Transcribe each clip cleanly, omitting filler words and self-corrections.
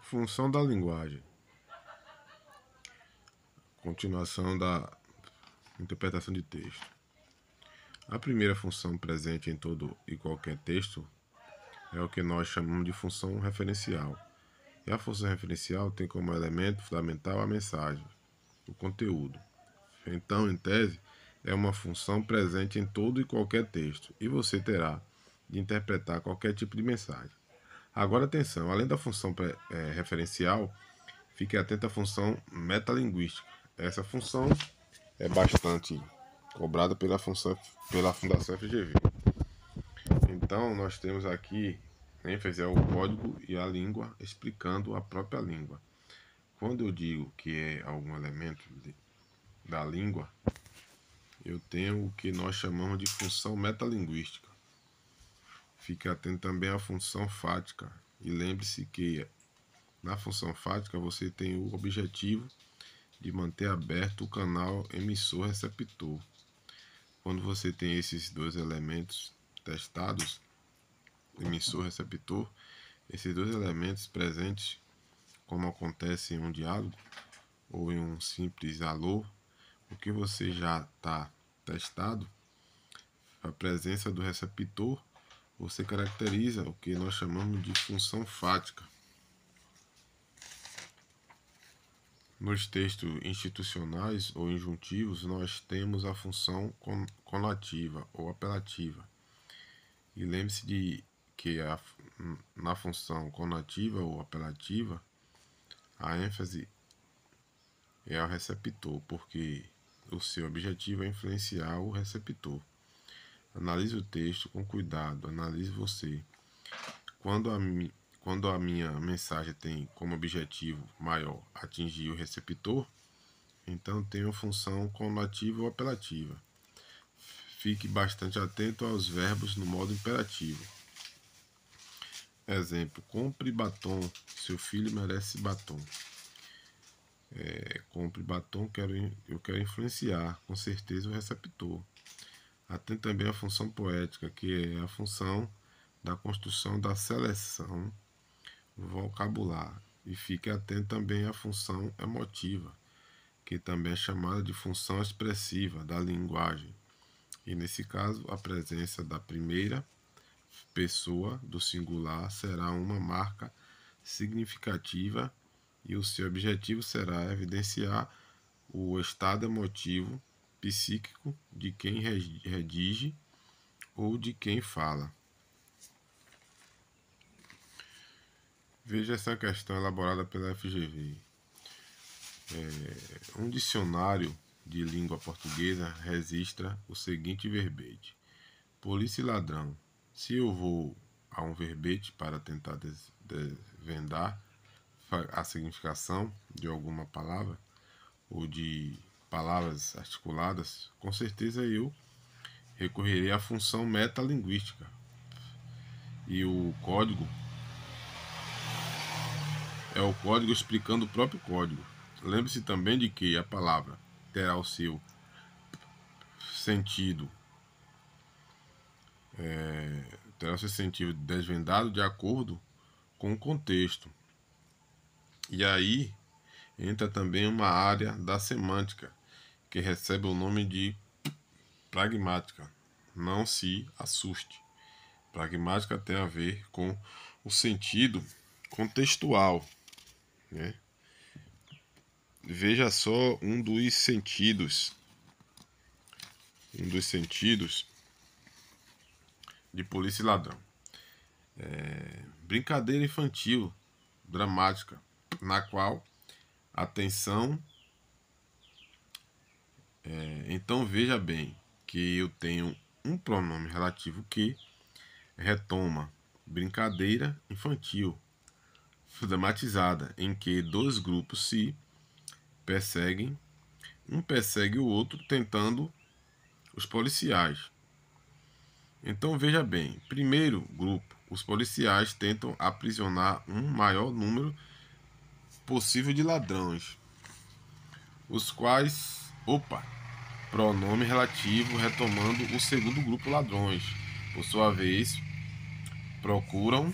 Função da linguagem. Continuação da interpretação de texto. A primeira função presente em todo e qualquer texto é o que nós chamamos de função referencial. E a função referencial tem como elemento fundamental a mensagem, o conteúdo. Então, em tese, é uma função presente em todo e qualquer texto, e você terá de interpretar qualquer tipo de mensagem. Agora, atenção, além da função referencial, fique atento à função metalinguística. Essa função é bastante cobrada pela Fundação FGV. Então, nós temos aqui ênfase ao código e à língua, explicando a própria língua. Quando eu digo que é algum elemento da língua, eu tenho o que nós chamamos de função metalinguística. Fique atento também à função fática. E lembre-se que na função fática você tem o objetivo de manter aberto o canal emissor-receptor. Quando você tem esses dois elementos testados, emissor-receptor, esses dois elementos presentes, como acontece em um diálogo ou em um simples alô, o que você já está testado, a presença do receptor, você caracteriza o que nós chamamos de função fática. Nos textos institucionais ou injuntivos, nós temos a função conativa ou apelativa. E lembre-se de que na função conativa ou apelativa, a ênfase é ao receptor, porque o seu objetivo é influenciar o receptor. Analise o texto com cuidado, analise você. Quando a minha mensagem tem como objetivo maior atingir o receptor, então tenho função conativa ou apelativa. Fique bastante atento aos verbos no modo imperativo. Exemplo: compre batom, seu filho merece batom. Compre batom, eu quero influenciar, com certeza, o receptor. Atento também à função poética, que é a função da construção da seleção vocabular. E fique atento também à função emotiva, que também é chamada de função expressiva da linguagem. E nesse caso, a presença da primeira pessoa do singular será uma marca significativa e o seu objetivo será evidenciar o estado emotivo psíquico de quem redige ou de quem fala. Veja essa questão elaborada pela FGV. Um dicionário de língua portuguesa registra o seguinte verbete: polícia e ladrão. Se eu vou a um verbete para tentar desvendar a significação de alguma palavra ou de palavras articuladas, com certeza eu recorrerei à função metalinguística. E o código é o código explicando o próprio código. Lembre-se também de que a palavra terá o seu sentido desvendado de acordo com o contexto. E aí entra também uma área da semântica, que recebe o nome de pragmática. Não se assuste. Pragmática tem a ver com o sentido contextual, né? Veja só um dos sentidos de polícia e ladrão. Brincadeira infantil, dramática, na qual a tensão. Então veja bem que eu tenho um pronome relativo que retoma brincadeira infantil dramatizada, em que dois grupos se perseguem, um persegue o outro tentando os policiais. Então veja bem, primeiro grupo, os policiais tentam aprisionar um maior número possível de ladrões, os quais, pronome relativo retomando o segundo grupo, ladrões, por sua vez, procuram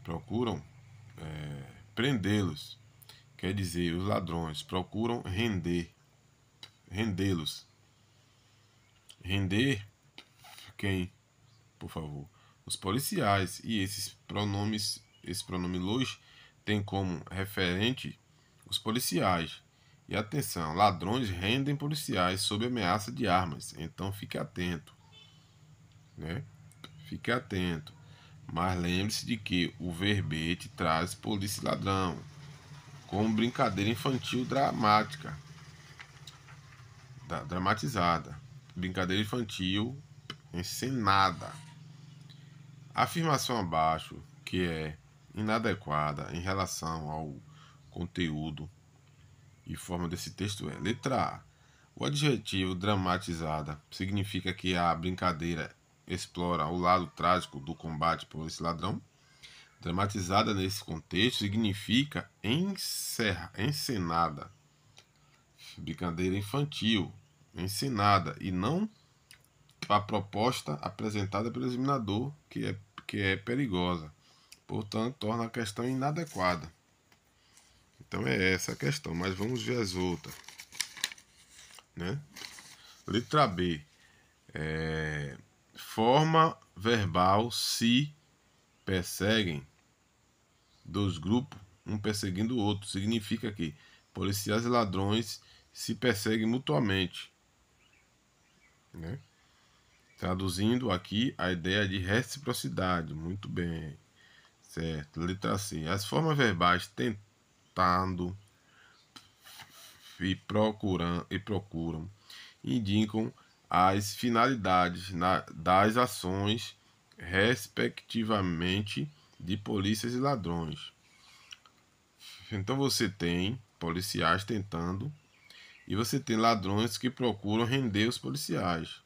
procuram prendê-los. Quer dizer, os ladrões procuram rendê-los. Render quem, por favor? Os policiais. E esse pronome los tem como referente os policiais. E atenção, ladrões rendem policiais sob ameaça de armas. Então fique atento, né? Fique atento. Mas lembre-se de que o verbete traz polícia e ladrão como brincadeira infantil dramatizada. Brincadeira infantil encenada. A afirmação abaixo, que é inadequada em relação ao conteúdo e forma desse texto é: letra A. O adjetivo dramatizada significa que a brincadeira explora o lado trágico do combate por esse ladrão. Dramatizada nesse contexto significa encenada, brincadeira infantil, encenada, e não a proposta apresentada pelo examinador, que é perigosa. Portanto, torna a questão inadequada. Então é essa a questão, mas vamos ver as outras, né? Letra B. Forma verbal se perseguem dos grupos, um perseguindo o outro. Significa que policiais e ladrões se perseguem mutuamente, né? Traduzindo aqui a ideia de reciprocidade. Muito bem. Certo. Letra C. As formas verbais tentando e procuram indicam as finalidades das ações, respectivamente, de polícias e ladrões. Então você tem policiais tentando e você tem ladrões que procuram render os policiais.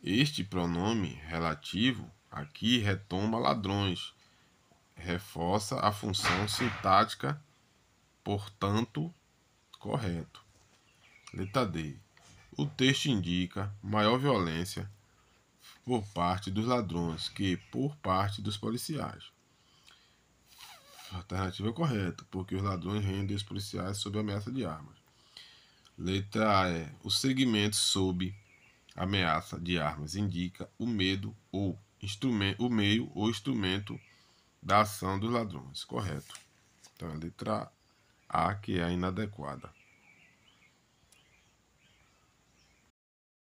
Este pronome relativo aqui retoma ladrões, reforça a função sintática, portanto, correto. Letra D. O texto indica maior violência por parte dos ladrões que por parte dos policiais. A alternativa é correta, porque os ladrões rendem os policiais sob ameaça de armas. Letra A é: o segmento sob ameaça de armas indica o meio ou instrumento da ação dos ladrões. Correto. Então, a letra A que é a inadequada.